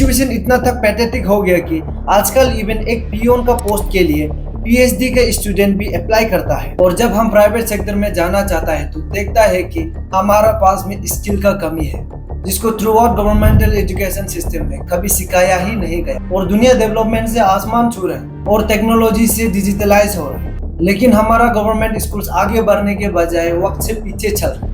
Situation इतना तक pathetic हो गया कि आजकल इवन एक पियोन का पोस्ट के लिए पीएचडी का स्टूडेंट भी अप्लाई करता है। और जब हम प्राइवेट सेक्टर में जाना चाहता है तो देखता है कि हमारा पास में स्किल का कमी है, जिसको through out governmental education system में कभी सिखाया ही नहीं गया। और दुनिया डेवलपमेंट से आसमान छू रहा है और टेक्नोलॉजी से डिजिटलाइज हो रहा है, लेकिन हमारा गवर्नमेंट स्कूल्स आगे बढ़ने के बजाय वक्त से पीछे चल रहे हैं।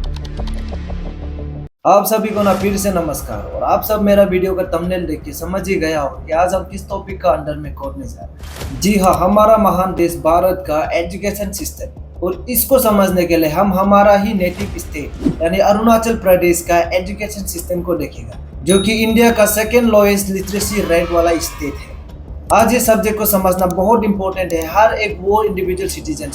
आप सभी को ना फिर से नमस्कार। और आप सब मेरा वीडियो का थंबनेल देख के समझ ही गया हो कि आज हम किस टॉपिक का अंडर में खोदने जा रहे हैं। जी हाँ, हमारा महान देश भारत का एजुकेशन सिस्टम। और इसको समझने के लिए हम हमारा ही नेटिव स्टेट यानी अरुणाचल प्रदेश का एजुकेशन सिस्टम को देखेगा, जो कि इंडिया का सेकेंड लोएस्ट लिटरेसी रेट वाला स्टेट है। आज ये सब्जेक्ट को समझना बहुत इंपॉर्टेंट है हर एक वो इंडिविजुअल सिटीजन,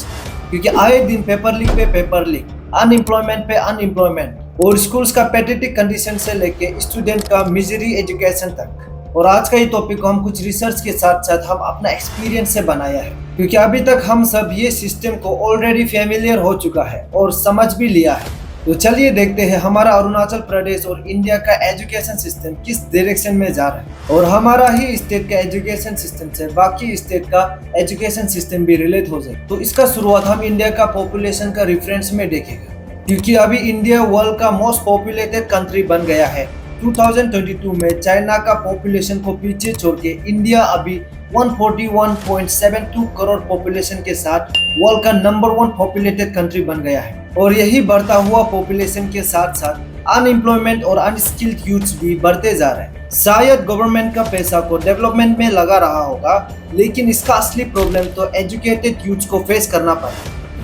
क्योंकि आए दिन पेपर लीक पे पेपर लीक, अनएम्प्लॉयमेंट पे अनएम्प्लॉयमेंट और स्कूल्स का पैथेटिक कंडीशन से लेके स्टूडेंट का मिजरी एजुकेशन तक। और आज का ये टॉपिक को हम कुछ रिसर्च के साथ साथ हम अपना एक्सपीरियंस से बनाया है, क्योंकि अभी तक हम सब ये सिस्टम को ऑलरेडी फेमिलियर हो चुका है और समझ भी लिया है। तो चलिए देखते हैं हमारा अरुणाचल प्रदेश और इंडिया का एजुकेशन सिस्टम किस डायरेक्शन में जा रहा है, और हमारा ही स्टेट का एजुकेशन सिस्टम से बाकी स्टेट का एजुकेशन सिस्टम भी रिलेट हो जाए। तो इसका शुरुआत हम इंडिया का पॉपुलेशन का रेफरेंस में देखेंगे, क्योंकि अभी इंडिया वर्ल्ड का मोस्ट पॉपुलेटेड कंट्री बन गया है। 2022 में चाइना का पॉपुलेशन को पीछे छोड़ के इंडिया अभी 141.72 करोड़ पॉपुलेशन के साथ वर्ल्ड का नंबर 1 पॉपुलेटेड कंट्री बन गया है। और यही बढ़ता हुआ पॉपुलेशन के साथ साथ अनएम्प्लॉयमेंट और अनस्किल्ड यूथ्स भी बढ़ते जा रहे हैं। शायद गवर्नमेंट का पैसा को डेवलपमेंट में लगा रहा होगा, लेकिन इसका असली प्रॉब्लम तो एजुकेटेड यूथ्स को फेस करना पड़ा,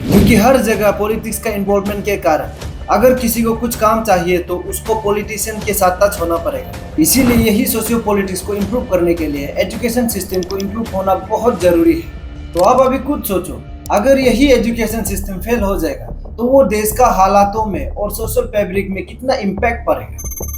क्योंकि हर जगह पॉलिटिक्स का इन्वॉल्वमेंट के कारण अगर किसी को कुछ काम चाहिए तो उसको पॉलिटिशियन के साथ टच होना पड़ेगा। इसीलिए यही सोशियो पॉलिटिक्स को इम्प्रूव करने के लिए एजुकेशन सिस्टम को इम्प्रूव होना बहुत जरूरी है। तो आप अभी खुद सोचो, अगर यही एजुकेशन सिस्टम फेल हो जाएगा तो वो देश का हालातों में और सोशल फैब्रिक में कितना इम्पैक्ट पड़ेगा।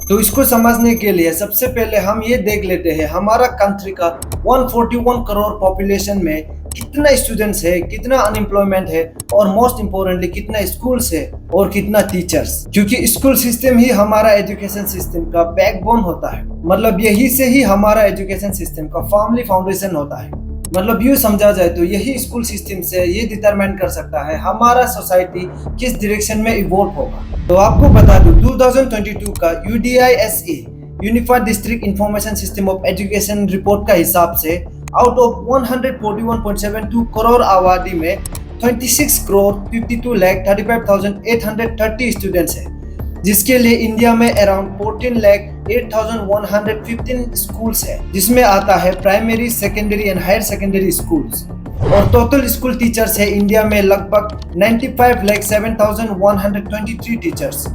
तो इसको समझने के लिए सबसे पहले हम ये देख लेते हैं हमारा कंट्री का 141 करोड़ पॉपुलेशन में कितना स्टूडेंट्स है, कितना अनएम्प्लॉयमेंट है, और मोस्ट इम्पोर्टेंटली कितना स्कूल्स है और कितना टीचर्स, क्योंकि स्कूल सिस्टम ही हमारा एजुकेशन सिस्टम का बैकबोन होता है। मतलब यही से ही हमारा एजुकेशन सिस्टम का फैमिली फाउंडेशन होता है। मतलब यूँ समझा जाए तो यही स्कूल सिस्टम से ये डिटरमाइन कर सकता है हमारा सोसाइटी किस डायरेक्शन में इवॉल्व होगा। तो आपको बता दूं 2022 का UDISE unified district information system of education report का हिसाब से आउट ऑफ 141.72 करोड़ आबादी में 26 करोड़ 52 लाख 35,830 स्टूडेंट्स हैं, जिसके लिए इंडिया में अराउंड 14 लाख 8,115 स्कूल्स है, जिसमें आता है primary, secondary and higher secondary schools. और टोटल स्कूल टीचर्स है इंडिया में लगभग 95 लाख 7,123 टीचर्स।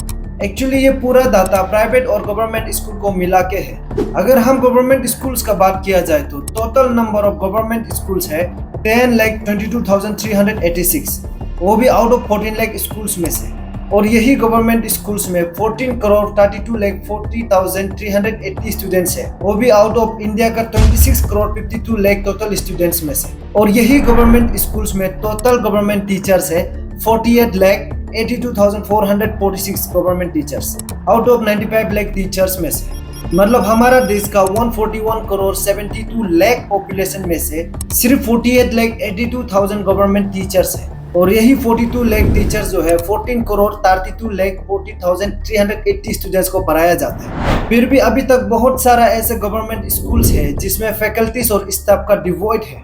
एक्चुअली ये पूरा डाटा प्राइवेट और गवर्नमेंट स्कूल को मिला के है। अगर हम गवर्नमेंट स्कूल्स का बात किया जाए तो total number of government schools है 10,22,386, वो भी आउट ऑफ 14 लाख स्कूल्स में से। और यही गवर्नमेंट स्कूल्स में 14 करोड़ 32 लाख 40,380 स्टूडेंट्स है, वो भी आउट ऑफ इंडिया का 26 करोड़ 52 लाख टोटल स्टूडेंट्स में से। और यही गवर्नमेंट स्कूल्स में टोटल गवर्नमेंट टीचर्स है 48 lakh 82,446 government teachers out of 95 lakh teachers में से। मतलब हमारा देश का 141 करोड़ 72 लाख पॉपुलेशन में से सिर्फ 48 लाख 82,000 गवर्नमेंट टीचर्स है। और यही 42 लाख टीचर्स जो है 14 करोड़ 32 लाख 40,380 स्टूडेंट्स को पढ़ाया जाता है। फिर भी अभी तक बहुत सारा ऐसे गवर्नमेंट स्कूल्स है जिसमें फैकल्टीज और स्टाफ का डिवॉइड है।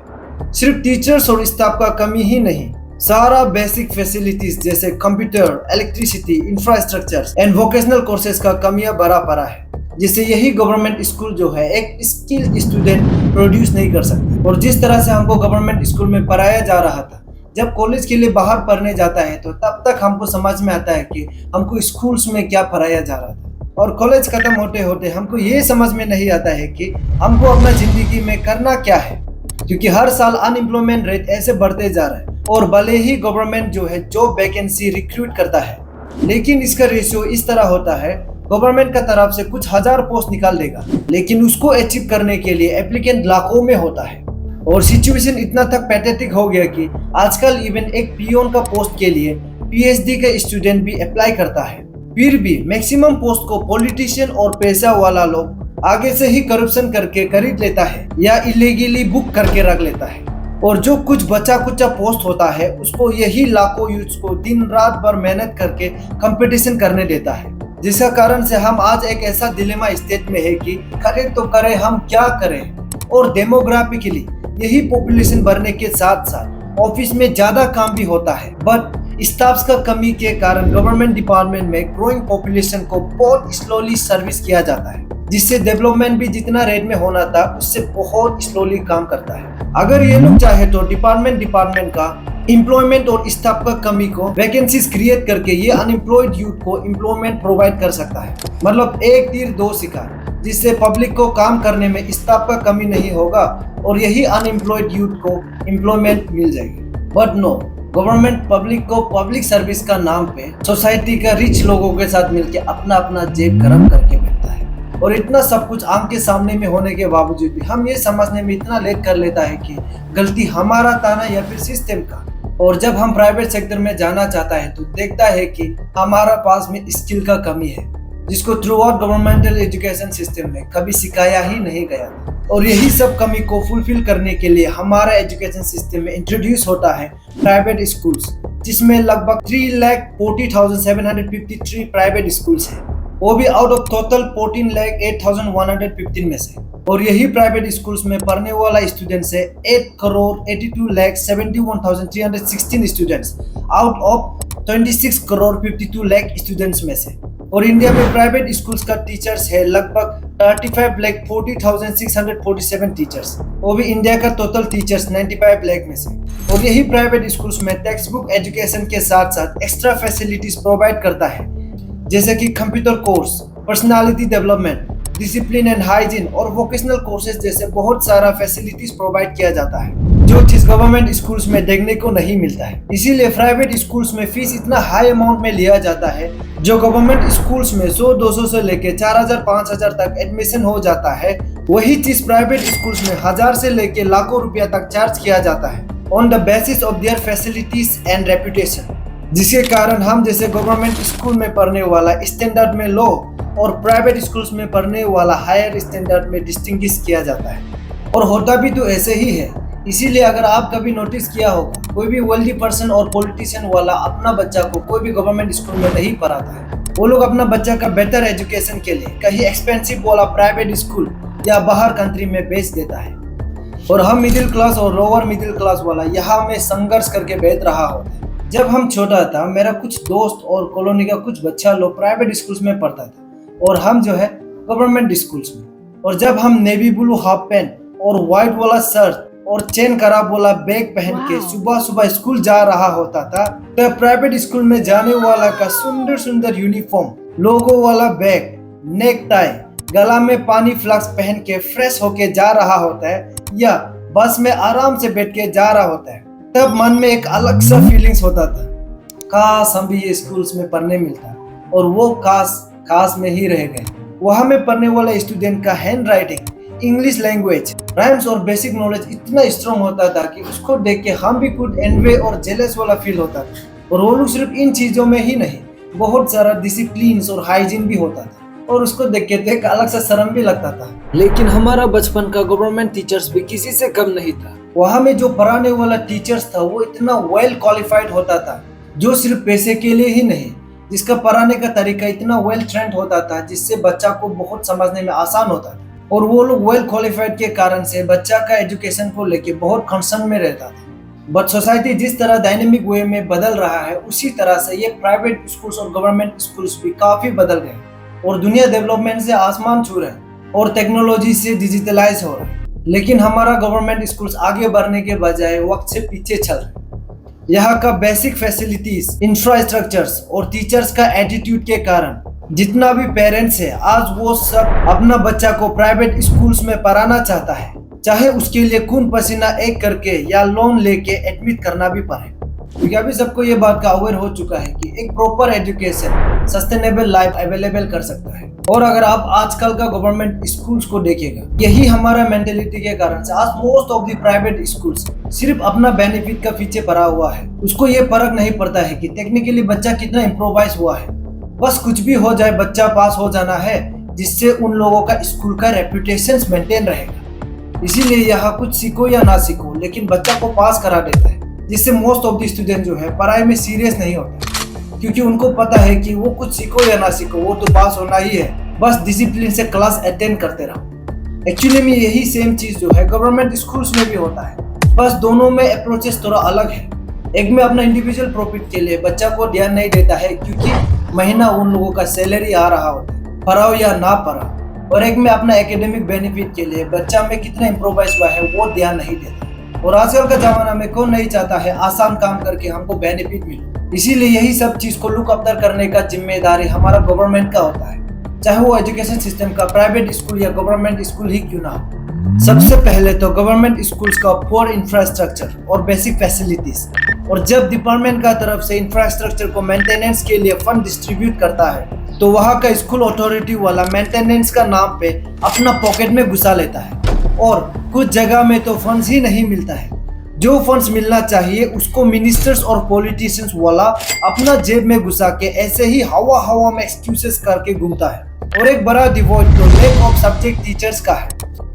सिर्फ टीचर्स और स्टाफ का कमी ही नहीं, सारा बेसिक फैसिलिटीज जैसे computer, electricity, infrastructure and vocational courses का कमियां भरा पड़ा है, जिससे यही गवर्नमेंट स्कूल जो है एक स्किल्ड स्टूडेंट प्रोड्यूस नहीं कर सकते। और जिस तरह से हमको गवर्नमेंट स्कूल में पढ़ाया जा रहा था, जब कॉलेज के लिए बाहर पढ़ने जाता है तो तब तक हमको समझ में आता है कि हमको स्कूल्स में क्या पढ़ाया जा रहा था। और कॉलेज खत्म होते होते हमको ये समझ में नहीं आता है कि हमको अपना जिंदगी में करना क्या है, क्योंकि हर साल अनएम्प्लॉयमेंट रेट ऐसे बढ़ते जा रहा है। और भले ही गवर्नमेंट जो है जॉब वैकेंसी रिक्रूट करता है, लेकिन इसका रेशियो इस तरह होता है, गवर्नमेंट का तरफ से कुछ हजार पोस्ट निकाल देगा, लेकिन उसको अचीव करने के लिए एप्लीकेंट लाखों में होता है। और सिचुएशन इतना तक पैथेटिक हो गया कि आजकल इवन एक पियोन का पोस्ट के लिए पीएचडी का स्टूडेंट भी अप्लाई करता है। फिर भी मैक्सिमम पोस्ट को पॉलिटिशियन और पैसा वाला लोग आगे से ही करप्शन करके खरीद लेता है या इलीगली बुक करके रख लेता है। और जो कुछ बचा कुचा पोस्ट होता है उसको यही लाखों यूथ को दिन रात भर मेहनत करके कंपटीशन करने देता है, जिसका कारण से हम आज एक ऐसा डिलेमा स्टेट में है कि करें तो करें, हम क्या करें। और डेमोग्राफिकली यही पॉपुलेशन बढ़ने के साथ साथ ऑफिस में ज्यादा काम भी होता है, बट स्टाफ्स का कमी के कारण गवर्नमेंट डिपार्टमेंट में ग्रोइंग पॉपुलेशन को बहुत स्लोली सर्विस किया जाता है, जिससे डेवलपमेंट भी जितना रेट में होना था उससे बहुत स्लोली काम करता है। अगर ये लोग चाहे तो डिपार्टमेंट का एम्प्लॉयमेंट और स्टाफ का कमी को वैकेंसीज क्रिएट करके ये अनएम्प्लॉयड यूथ को एम्प्लॉयमेंट प्रोवाइड कर सकता है। मतलब एक तीर दो शिकार, जिससे पब्लिक को काम करने में स्टाफ का कमी नहीं होगा और यही अनएम्प्लॉयड यूथ को एम्प्लॉयमेंट मिल जाएगी। बट नो, गवर्नमेंट पब्लिक को पब्लिक सर्विस का नाम पे सोसाइटी का रिच लोगों के साथ मिलकर अपना अपना जेब गरम करके बैठता है। और इतना सब कुछ आंख के सामने में होने के बावजूद भी हम ये समझने में इतना लेट कर लेता है कि गलती हमारा था ना या फिर सिस्टम का। और जब हम प्राइवेट सेक्टर में जाना चाहता है तो देखता है कि हमारा पास में स्किल का कमी है, जिसको through out governmental education system में कभी सिखाया ही नहीं गया। और यही सब कमी को फुलफिल करने के लिए हमारा एजुकेशन सिस्टम में इंट्रोड्यूस होता है प्राइवेट स्कूल्स, जिसमें लगभग 3,40,753 प्राइवेट स्कूल्स हैं, वो भी आउट ऑफ टोटल 14,08,115 में से। और यही प्राइवेट स्कूल्स में पढ़ने वाला स्टूडेंट्स है 8,82,71,316 स्टूडेंट्स आउट ऑफ 26,52,00,000 स्टूडेंट्स में से। और इंडिया में प्राइवेट स्कूल्स का टीचर्स है लगभग 35,40,647 टीचर्स, वो भी इंडिया का टोटल टीचर्स 95 लाख में से। और यही प्राइवेट स्कूल्स में टेक्स्ट बुक एजुकेशन के साथ साथ एक्स्ट्रा फैसिलिटीज प्रोवाइड करता है, जैसे कि computer course, personality development, discipline and hygiene और वोकेशनल कोर्सेज जैसे बहुत सारा फैसिलिटीज प्रोवाइड किया जाता है, जो चीज गवर्नमेंट स्कूल्स में देखने को नहीं मिलता है। इसीलिए प्राइवेट स्कूल्स में फीस इतना हाई अमाउंट में लिया जाता है, जो गवर्नमेंट स्कूल्स में 100-200 से लेके 4,000-5,000 तक एडमिशन हो जाता है, वही चीज प्राइवेट स्कूल्स में 1,000 से लेके लाखों रुपया तक चार्ज किया जाता है on the basis of their facilities and reputation, जिसके कारण हम जैसे गवर्नमेंट स्कूल में पढ़ने वाला स्टैंडर्ड में लो और प्राइवेट स्कूल्स में पढ़ने वाला हायर स्टैंडर्ड में डिस्टिंग्विश किया जाता है। और होता भी तो ऐसे ही है। इसीलिए अगर आप कभी नोटिस किया होगा, कोई भी वेल्दी पर्सन और पॉलिटिशियन वाला अपना बच्चा को कोई भी गवर्नमेंट स्कूल में नहीं पढ़ाता है। वो लोग अपना बच्चा का बेटर एजुकेशन के लिए कहीं एक्सपेंसिव वाला प्राइवेट स्कूल या बाहर कंट्री में बेच देता है। और हम मिडिल क्लास और लोअर मिडिल क्लास वाला यहाँ में संघर्ष करके बैठ रहा होता है। जब हम छोटा था, मेरा कुछ दोस्त और कॉलोनी का कुछ बच्चा लोग प्राइवेट स्कूल्स में पढ़ता था और हम जो है गवर्नमेंट स्कूल्स में। और जब हम नेवी ब्लू हाफ पैंट और व्हाइट वाला शर्ट और चेन खराब वाला बैग पहन के सुबह सुबह स्कूल जा रहा होता था, तो प्राइवेट स्कूल में जाने वाला का सुंदर सुंदर यूनिफॉर्म, लोगो वाला बैग, नेक टाई, गला में पानी फ्लास्क पहन के फ्रेश होके जा रहा होता है या बस में आराम से बैठ के जा रहा होता है, तब मन में एक अलग सा फीलिंग्स होता था, काश हम भी ये स्कूल्स में पढ़ने मिलता। और वो काश में ही रह गए। वहाँ में पढ़ने वाला स्टूडेंट का hand writing, English language, rhymes और बेसिक नॉलेज इतना स्ट्रॉन्ग होता था कि उसको देख के हम भी खुद एनवे और जेलस वाला फील होता था। और वो लोग सिर्फ इन चीजों में ही नहीं, बहुत सारा डिसिप्लिन और हाइजीन भी होता था, और उसको देख के एक अलग सा शर्म भी लगता था। लेकिन हमारा बचपन का गवर्नमेंट टीचर्स भी किसी से कम नहीं था। वहाँ में जो पढ़ाने वाला टीचर्स था वो इतना वेल क्वालिफाइड होता था, जो सिर्फ पैसे के लिए ही नहीं, जिसका पढ़ाने का तरीका इतना वेल ट्रेंड होता था जिससे बच्चा को बहुत समझने में आसान होता था। और वो लोग वेल क्वालिफाइड के कारण से बच्चा का एजुकेशन को लेके बहुत कंसर्न में रहता था। बट सोसाइटी जिस तरह डायनेमिक वे में बदल रहा है, उसी तरह से ये प्राइवेट स्कूल्स और गवर्नमेंट स्कूल्स भी काफी बदल गए। और दुनिया डेवलपमेंट से आसमान छू रहे हैं और टेक्नोलॉजी से डिजिटलाइज हो रहा है, लेकिन हमारा गवर्नमेंट स्कूल्स आगे बढ़ने के बजाय वक्त से पीछे चल रहे हैं। यहाँ का बेसिक फैसिलिटीज, इंफ्रास्ट्रक्चर्स और टीचर्स का एटीट्यूड के कारण जितना भी पेरेंट्स है, आज वो सब अपना बच्चा को प्राइवेट स्कूल्स में पढ़ाना चाहता है, चाहे उसके लिए खून पसीना एक करके या लोन लेके एडमिट करना भी पड़े। क्योंकि अभी सबको ये बात का अवेयर हो चुका है कि एक proper education sustainable life available कर सकता है। और अगर आप आजकल का गवर्नमेंट स्कूल्स को देखेगा, यही हमारा मेंटेलिटी के कारण से आज most of the private schools सिर्फ अपना बेनिफिट का पीछे पड़ा हुआ है। उसको ये फर्क नहीं पड़ता है कि टेक्निकली बच्चा कितना इम्प्रोवाइज हुआ है, बस कुछ भी हो जाए बच्चा पास हो जाना है, जिससे उन लोगों का स्कूल का रेपुटेशन मेंटेन रहेगा। इसीलिए यहाँ कुछ सीखो या ना सीखो लेकिन बच्चा को पास करा देता है, जिससे मोस्ट ऑफ द स्टूडेंट जो है पढ़ाई में सीरियस नहीं होता, क्योंकि उनको पता है कि वो कुछ सीखो या ना सीखो वो तो पास होना ही है, बस डिसिप्लिन से क्लास अटेंड करते रहो। एक्चुअली में यही सेम चीज जो है गवर्नमेंट स्कूल्स में भी होता है, बस दोनों में अप्रोचेस थोड़ा अलग है। एक में अपना इंडिविजुअल प्रॉफिट के लिए बच्चा को ध्यान नहीं देता है, क्योंकि महीना उन लोगों का सैलरी आ रहा होता है, पढ़ाओ या ना पढ़ाओ। और एक में अपना एकेडमिक बेनिफिट के लिए बच्चा में कितना इम्प्रोवाइज हुआ है वो ध्यान नहीं देता। और आजकल का जमाना में कौन नहीं चाहता है आसान काम करके हमको बेनिफिट मिले। इसीलिए यही सब चीज को लुक अफ्तर करने का जिम्मेदारी हमारा गवर्नमेंट का होता है, चाहे वो एजुकेशन सिस्टम का प्राइवेट स्कूल या गवर्नमेंट स्कूल ही क्यों ना हो। सबसे पहले तो गवर्नमेंट स्कूल्स का पुअर इंफ्रास्ट्रक्चर और बेसिक फैसिलिटीज, और जब डिपार्टमेंट का तरफ से इंफ्रास्ट्रक्चर को मेंटेनेंस के लिए फंड डिस्ट्रीब्यूट करता है तो वहाँ का स्कूल अथॉरिटी वाला मेंटेनेंस का नाम पे अपना पॉकेट में घुसा लेता है, और कुछ जगह में तो फंड्स ही नहीं मिलता है। जो फंड्स मिलना चाहिए उसको मिनिस्टर्स और पॉलिटिशियंस वाला अपना जेब में घुसा के ऐसे ही हवा हवा में एक्सक्यूजेस करके घूमता है। और एक बड़ा डिवॉइड तो लैक ऑफ सब्जेक्ट टीचर्स का है,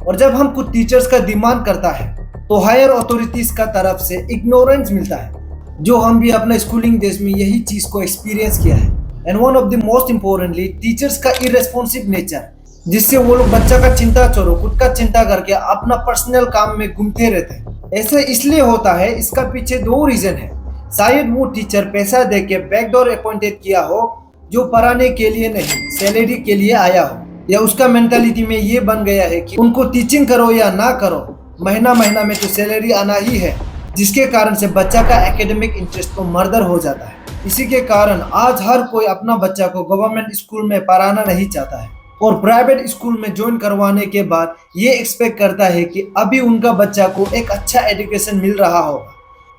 और जब हम कुछ टीचर्स का डिमांड करता है तो हायर अथॉरिटीज का तरफ से इग्नोरेंस मिलता है, जो हम भी अपना स्कूलिंग डेज में यही चीज को एक्सपीरियंस किया है। And one of the most importantly teachers का इरेस्पॉन्सिव नेचर, जिससे वो लोग बच्चा का चिंता छोड़ो खुद का चिंता करके अपना पर्सनल काम में घूमते रहते हैं। ऐसा इसलिए होता है, इसका पीछे दो रीजन है। शायद वो टीचर पैसा दे के बैकडोर अपॉइंटेड किया हो, जो पढ़ाने के लिए नहीं सैलरी के लिए आया हो, या उसका मेंटालिटी में ये बन गया है कि उनको टीचिंग करो या ना करो महीना महीना में तो सैलरी आना ही है, जिसके कारण से बच्चा का एकेडमिक इंटरेस्ट तो मर्डर हो जाता है। इसी के कारण आज हर कोई अपना बच्चा को गवर्नमेंट स्कूल में पढ़ाना नहीं चाहता है, और प्राइवेट स्कूल में ज्वाइन करवाने के बाद ये एक्सपेक्ट करता है कि अभी उनका बच्चा को एक अच्छा एजुकेशन मिल रहा होगा।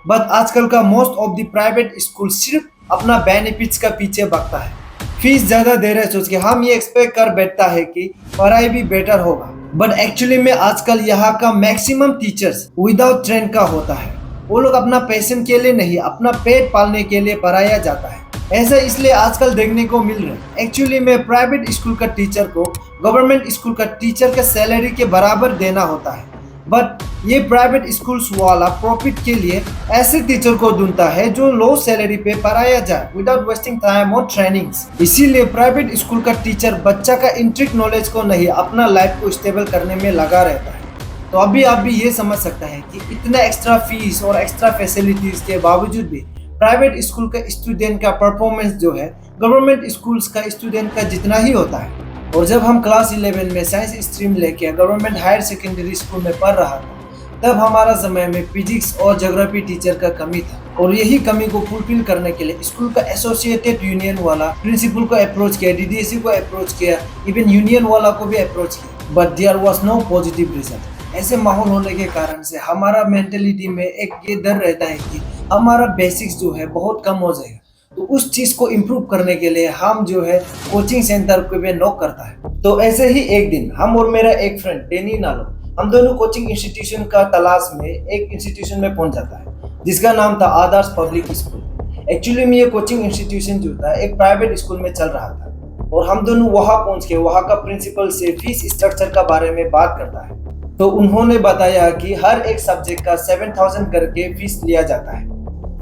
बट आजकल का most of the private school सिर्फ अपना बेनिफिट्स का पीछे भागता है। फीस ज्यादा दे रहे सोच के हम ये एक्सपेक्ट कर बैठता है कि पढ़ाई भी बेटर होगा, बट एक्चुअली में आजकल यहाँ का मैक्सिमम टीचर्स विदाउट ट्रेंड का होता है। वो लोग अपना पैशन के लिए नहीं अपना पेट पालने के लिए पढ़ाया जाता है। ऐसा इसलिए आजकल देखने को मिल रहा है। एक्चुअली में प्राइवेट स्कूल का टीचर को गवर्नमेंट स्कूल का टीचर के सैलरी के बराबर देना होता है, बट ये प्राइवेट स्कूल्स वाला प्रॉफिट के लिए ऐसे टीचर को ढूंढता है जो लो सैलरी पे पढ़ाया जाए without wasting time on trainings. इसीलिए प्राइवेट स्कूल का टीचर बच्चा का इंट्रिक नॉलेज को नहीं अपना लाइफ को स्टेबल करने में लगा रहता है। तो अभी आप भी ये समझ सकता है कि इतना एक्स्ट्रा फीस और एक्स्ट्रा फैसिलिटीज के बावजूद भी प्राइवेट स्कूल का स्टूडेंट का परफॉर्मेंस जो है गवर्नमेंट स्कूल्स का स्टूडेंट का जितना ही होता है। और जब हम क्लास 11 में साइंस स्ट्रीम लेके गवर्नमेंट हायर सेकेंडरी स्कूल में पढ़ रहा था, तब हमारा समय में फिजिक्स और ज्योग्राफी टीचर का कमी था, और यही कमी को फुलफिल करने के लिए स्कूल का एसोसिएटेड यूनियन वाला प्रिंसिपल को अप्रोच किया, डीडीएससी को अप्रोच किया, इवन यूनियन वाला को भी अप्रोच किया, but there was no positive result. ऐसे माहौल होने के कारण से हमारा मेंटेलिटी में एक ये डर रहता है कि हमारा बेसिक्स जो है बहुत कम हो जाएगा। तो उस चीज को इम्प्रूव करने के लिए हम जो है कोचिंग सेंटर को भी नॉक करता है। तो ऐसे ही एक दिन हम और मेरा एक फ्रेंड डेनी नालो, हम दोनों कोचिंग इंस्टीट्यूशन का तलाश में एक इंस्टीट्यूशन में पहुंच जाता है, जिसका नाम था आदर्श पब्लिक स्कूल। एक्चुअली में ये कोचिंग इंस्टीट्यूशन जो था एक प्राइवेट स्कूल में चल रहा था, और हम दोनों वहां पहुंच के वहां का प्रिंसिपल से फीस स्ट्रक्चर का बारे में बात करता है। तो उन्होंने बताया कि हर एक सब्जेक्ट का 7000 करके फीस लिया जाता है,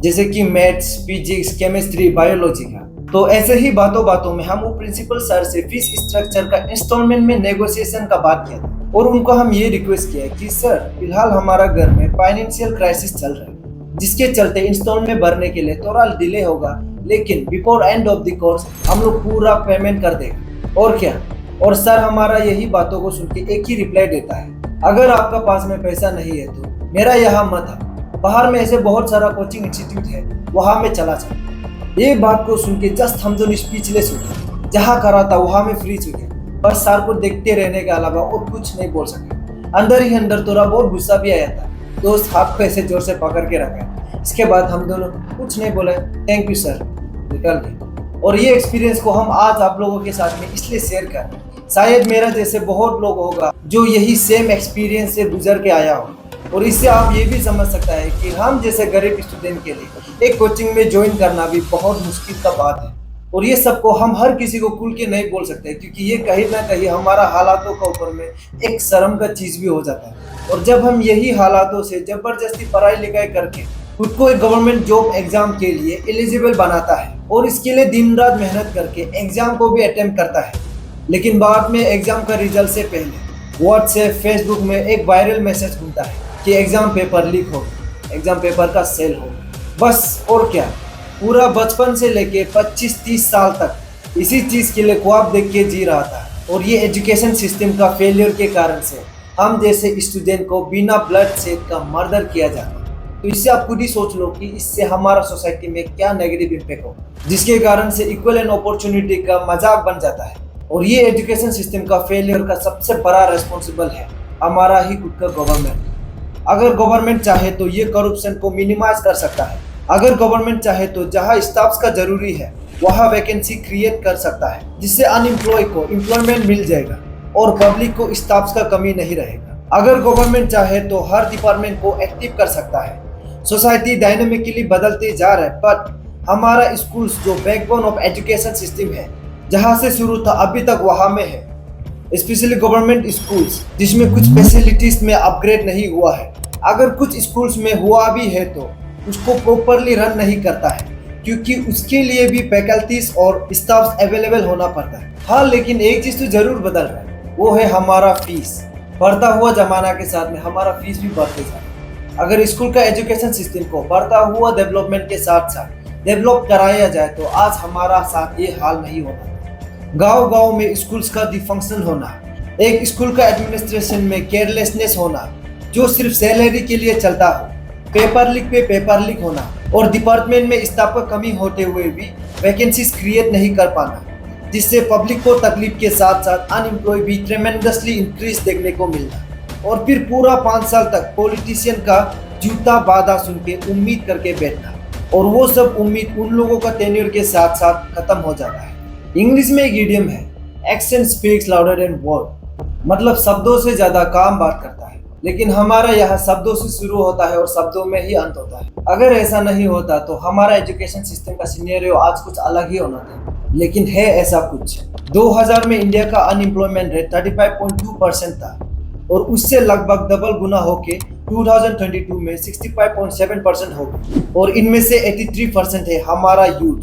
जैसे कि मैथ्स, फिजिक्स, केमिस्ट्री, बायोलॉजी का। तो ऐसे ही बातों बातों में हम वो प्रिंसिपल सर से फीस स्ट्रक्चर का इंस्टॉलमेंट में नेगोशिएशन का बात किया था, और उनको हम ये रिक्वेस्ट किया कि सर फिलहाल हमारा घर में फाइनेंशियल क्राइसिस चल रहा है, जिसके चलते इंस्टॉलमेंट भरने के लिए थोड़ा डिले होगा, लेकिन before end of the course हम लोग पूरा पेमेंट कर देंगे। और क्या, और सर हमारा यही बातों को सुन के एक ही रिप्लाई देता है, अगर आपका पास में पैसा नहीं है तो मेरा यहाँ मत आ, बाहर में ऐसे बहुत सारा कोचिंग इंस्टीट्यूट है, वहां में चला जा। ये बात को सुन के जस्ट हम दोनों स्पीचलेस हो गए। जहाँ करा था वहां में फ्रीज हो गए, बस सर को देखते रहने के अलावा और कुछ नहीं बोल सके। अंदर ही अंदर थोड़ा बहुत गुस्सा भी आया था। दोस्त हाथ को ऐसे जोर से पकड़ के रखा। इसके बाद हम दोनों कुछ नहीं बोले, थैंक यू सर, निकल गए। और ये एक्सपीरियंस को हम आज आप लोगों के साथ में इसलिए शेयर कर रहे हैं, शायद मेरा जैसे बहुत लोग होगा जो यही सेम एक्सपीरियंस से गुजर के आया हो, और इससे आप ये भी समझ सकता है कि हम जैसे गरीब स्टूडेंट के लिए एक कोचिंग में ज्वाइन करना भी बहुत मुश्किल का बात है। और ये सबको हम हर किसी को खुल के नहीं बोल सकते, क्योंकि ये कहीं ना कहीं हमारा हालातों का ऊपर में एक शर्म का चीज भी हो जाता है। और जब हम यही हालातों से जबरदस्ती पढ़ाई लिखाई करके खुद को एक गवर्नमेंट जॉब एग्जाम के लिए एलिजिबल बनाता है और इसके लिए दिन रात मेहनत करके एग्जाम को भी अटेम्प्ट करता है, लेकिन बाद में एग्जाम का रिजल्ट से पहले व्हाट्सएप फेसबुक में एक वायरल मैसेज घूमता है कि एग्जाम पेपर लीक हो गया, एग्जाम पेपर का सेल हो गया। बस और क्या, पूरा बचपन से लेके 25-30 साल तक इसी चीज के लिए ख्वाब देख के जी रहा था। और ये एजुकेशन सिस्टम का फेलियर के कारण से हम जैसे स्टूडेंट को बिना ब्लड सेट का मर्डर किया जाता है। तो इससे आप खुद ही सोच लो कि इससे हमारा सोसाइटी में क्या नेगेटिव इम्पैक्ट हो, जिसके कारण से इक्वल एंड अपॉर्चुनिटी का मजाक बन जाता है। और ये एजुकेशन सिस्टम का फेलियर का सबसे बड़ा रेस्पॉन्सिबल है हमारा ही खुद का गवर्नमेंट। अगर गवर्नमेंट चाहे तो ये करप्शन को मिनिमाइज कर सकता है। अगर गवर्नमेंट चाहे तो जहां स्टाफ्स का जरूरी है वहां वैकेंसी क्रिएट कर सकता है, जिससे अनएम्प्लॉय को एम्प्लॉयमेंट मिल जाएगा और पब्लिक को स्टाफ्स का कमी नहीं रहेगा। अगर गवर्नमेंट चाहे तो हर डिपार्टमेंट को एक्टिव कर सकता है। सोसाइटी डायनामिकली बदलते जा रहा है, बट हमारा स्कूल्स जो बैकबोन ऑफ एजुकेशन सिस्टम है, जहां से शुरू था अभी तक वहां में है। स्पेशली गवर्नमेंट स्कूल्स जिसमें कुछ फैसिलिटीज में अपग्रेड नहीं हुआ है। अगर कुछ स्कूल्स में हुआ भी है तो उसको प्रॉपरली रन नहीं करता है, क्योंकि उसके लिए भी फैकल्टीज और स्टाफ अवेलेबल होना पड़ता है। हाँ, लेकिन एक चीज तो जरूर बदल रहा है, वो है हमारा फीस। बढ़ता हुआ जमाना के साथ में हमारा फीस भी बढ़ते जा रहा है। अगर स्कूल का एजुकेशन सिस्टम को बढ़ता हुआ डेवलपमेंट के साथ साथ डेवलप कराया जाए तो आज हमारा साथ ये हाल नहीं होता। गांव-गांव में स्कूल्स का डिफंक्शन होना, एक स्कूल का एडमिनिस्ट्रेशन में केयरलेसनेस होना जो सिर्फ सैलरी के लिए चलता हो, पेपर लीक पे पेपर लीक होना और डिपार्टमेंट में स्टाफ का कमी होते हुए भी वैकेंसीज क्रिएट नहीं कर पाना, जिससे पब्लिक को तकलीफ के साथ साथ अनएम्प्लॉय भी ट्रेमेंडसली इंक्रीज देखने को मिलता। और फिर पूरा 5 साल तक पॉलिटिशियन का जूता बाधा सुन के उम्मीद करके बैठना, और वो सब उम्मीद उन लोगों का टेन्योर के साथ साथ खत्म हो जाता है। इंग्लिश में एक इडियम है, action speaks louder than word, मतलब शब्दों से ज्यादा काम बात करता है। लेकिन हमारा यहाँ शब्दों से शुरू होता है और शब्दों में ही अंत होता है। अगर ऐसा नहीं होता तो हमारा एजुकेशन सिस्टम का सिनेरियो आज कुछ अलग ही होना था, लेकिन है ऐसा कुछ। 2000 में इंडिया का अनएम्प्लॉयमेंट रेट 35.2% था और उससे लगभग डबल गुना होके 2022 में 65.7% हो गई, और इनमें से 83% है हमारा यूथ।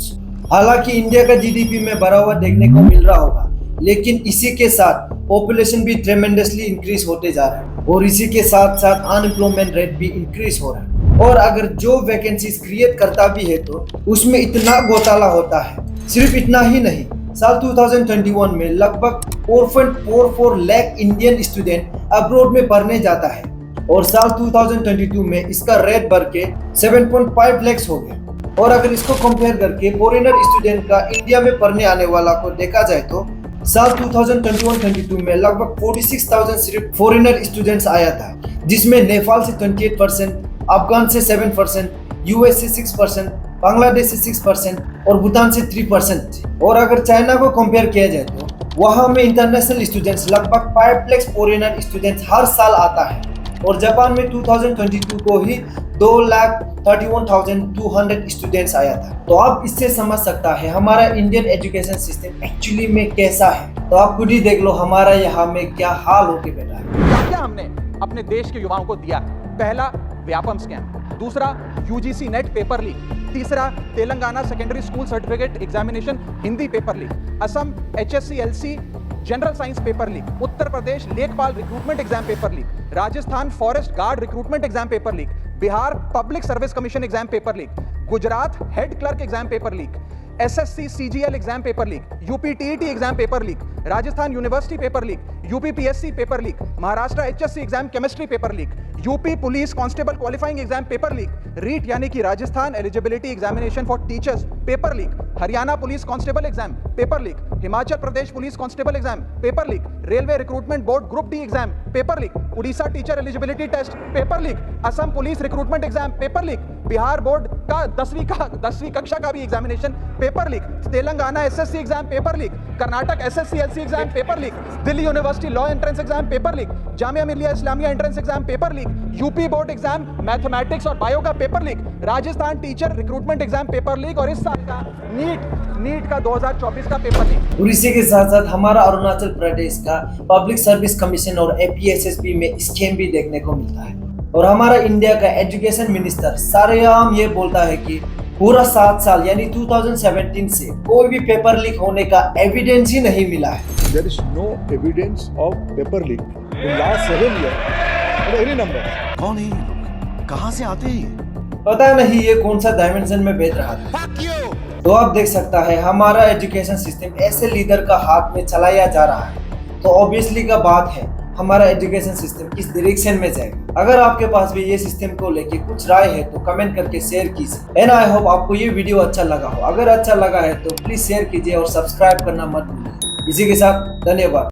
हालांकि इंडिया का जीडीपी में बढ़ा हुआ देखने को मिल रहा होगा, लेकिन इसी के साथ पॉपुलेशन भी ट्रेमेंडसली इंक्रीज होते जा रहा है और इसी के साथ साथ अनएम्प्लॉयमेंट रेट भी इंक्रीज हो रहा है। और अगर जो वैकेंसीज क्रिएट करता भी है तो उसमें इतना घोटाला होता है। सिर्फ इतना ही नहीं, साल 2021 में लगभग 4.44 लाख इंडियन स्टूडेंट अब्रॉड में पढ़ने जाता है और साल 2022 में इसका रेट बढ़ के 7.5 लाख हो गया। और अगर इसको कंपेयर करके फॉरेनर स्टूडेंट का इंडिया में पढ़ने आने वाला को देखा जाए तो साल 2021-22 में लगभग 46,000 सिर्फ फॉरेनर स्टूडेंट्स आया था, जिसमें नेपाल से 28%, अफगान से 7%, यूएस से 6%, बांग्लादेश से 6% और भूटान से 3%। और अगर चाइना को कंपेयर किया जाए तो वहां में इंटरनेशनल स्टूडेंट्स लगभग 5 लाख फॉरेनर स्टूडेंट्स हर साल आता है, और जापान में 2022 को ही 2,31,200 स्टूडेंट्स आया था। तो आप इससे समझ सकता है हमारा इंडियन एजुकेशन सिस्टम एक्चुअली में कैसा है। तो आप खुद ही देख लो हमारा यहाँ में क्या हाल होके बैठा है। क्या हमने अपने देश के युवाओं को दिया? पहला, व्यापम स्कैम। दूसरा, यूजीसी नेट पेपर लीक। तीसरा, Telangana secondary school certificate examination Hindi paper leak. Assam HSC-LC general science paper leak. Uttar Pradesh लेखपाल recruitment exam paper leak. Rajasthan forest guard recruitment exam paper leak. Bihar public service commission exam paper leak. Gujarat head clerk exam paper leak. SSC CGL exam paper leak. UP TET exam paper leak. Rajasthan university paper leak. UP PSC paper leak. Maharashtra HSC exam chemistry paper leak. UP police constable qualifying exam paper leak. REET यानी कि Rajasthan eligibility examination for teachers paper leak. Haryana police constable exam paper leak, Himachal Pradesh police constable exam paper leak, railway recruitment board group D exam paper leak, Orissa teacher eligibility test paper leak, Assam police recruitment exam paper leak, Bihar board का 10वीं कक्षा का भी examination paper leak, Telangana SSC exam paper leak, Karnataka SSC LC exam paper leak, Delhi university law entrance exam paper leak, Jamia Millia Islamia entrance exam paper leak, UP board exam mathematics और bio का paper leak, Rajasthan teacher recruitment exam paper leak और इस साल का NEET का 2024 का paper leak. और इसी के साथ साथ हमारा अरुणाचल प्रदेश का पब्लिक सर्विस कमीशन और एपीएसएसबी में स्कैम भी देखने को मिलता है। और हमारा इंडिया का एजुकेशन मिनिस्टर सारेआम ये बोलता है कि पूरा 7 साल यानी 2017 से कोई भी पेपर लीक होने का एविडेंस ही नहीं मिला है। There is no evidence of paper leak in last 7 years at any number. कौन है ये लोग? कहाँ से आते हैं ये? पता नहीं ये कौन सा डायमेंशन में बेच रहा था। तो आप देख सकता है हमारा एजुकेशन सिस्टम ऐसे लीडर का हाथ में चलाया जा रहा है। तो ऑब्वियसली का बात है हमारा एजुकेशन सिस्टम किस डायरेक्शन में जाएगा। अगर आपके पास भी ये सिस्टम को लेके कुछ राय है तो कमेंट करके शेयर कीजिए। एंड आई होप आपको ये वीडियो अच्छा लगा हो। अगर अच्छा लगा है तो प्लीज शेयर कीजिए और सब्सक्राइब करना मत भूलिए। इसी के साथ धन्यवाद।